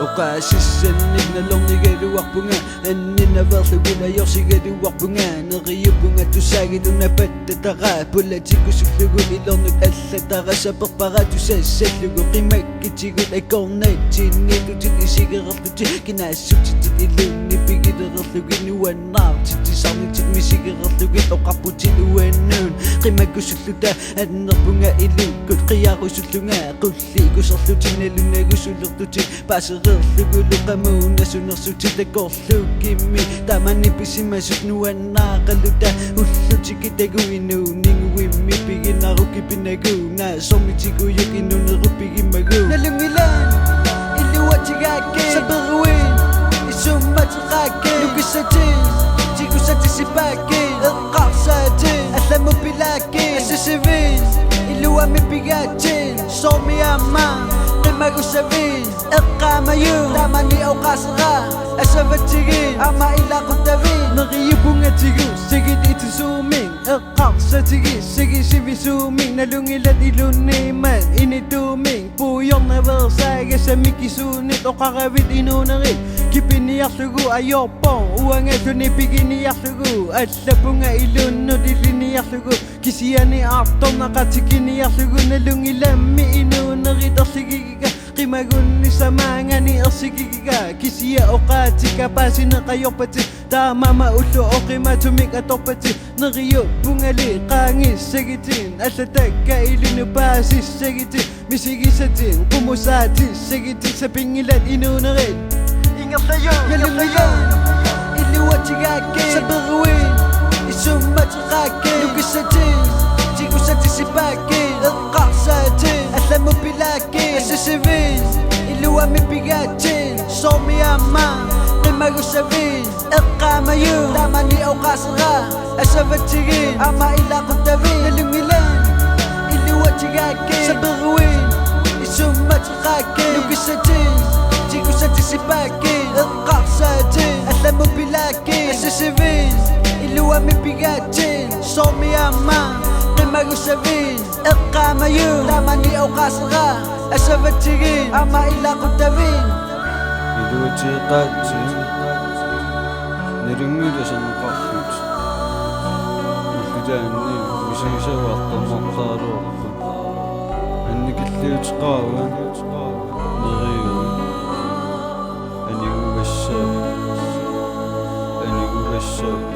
Oqaasissannik nalornigaluarpunga anninaverluguna yorsigaluarpunga neriupunga tusaagiluna pattatara pulatikussullugun ilornuk allatara saperpara tusassallugu qimakkitigut akornaatsinnilutit isigererlutit kinaassutitit ilunni pigilererlugin uannaartitisarnitit misigererlugit oqarputit uannuun qimakkussulluta annerpunga ilukut qiyarusullunga qulliikuserlutinnalunagusullertutit paasererluguluqamuunasunersutit akorlukimmi tamanipissimasut nuannaaqaluta ullutikitaguinu ninguimmi piginarukipinagu naasormitiguyuk inunerupigimagu nalungilan iluatigaake saperuin isummateraake nukisatin tigusatisipake eqqarsatin allamupilake asasivin iluamipigatin sormiamma qimagusavin eqqamayu tamani oqasera asavatsigin ama ilaqutavin neriyupungattigu sigit itisuuming eqqarsatigi sigisivisuuming nalungilat ilunniiman inituming puyornaversaaga samikisuunit oqaravit inuunerit kipiniarlugu ayorpong uangatuni piginiarlugu allapunga ilunnut illiniarlugu kisiani artornaqatikiniarlugu nalungilammi inuunerit ersigigiga qimagunni samangani ersigigiga kisia oqaatika paasineqayorpati taamama ullu oqimatumik atorpati neriyupungali qaangissagitin allatakka ilunu paasissagitin misigisatin qumusaatissagitin sapingilat inuunerit Yalungilan iluatigaake saperuin isummateraake nukisatin tigusatisipake eqqarsatin allamupilake asasivin iluamipigatin sormiamma qimagusavin eqqamayu tamani oqasera asavatsigin ama ilaqutavin nalungilan iluatigaake saperuin isummateraake nukisatin tigusatisipake eqqarsatin allamupilake asasivin iluamipigatin sormiamma qimagusavin eqqamayu tamani oqasera asavatsigin ama ilaqutavin iluatiqaatsi nerungilasanneqarlut ulutaanni misigisavaartormartaaluorpa annikilliutiqaava neriu anigugassap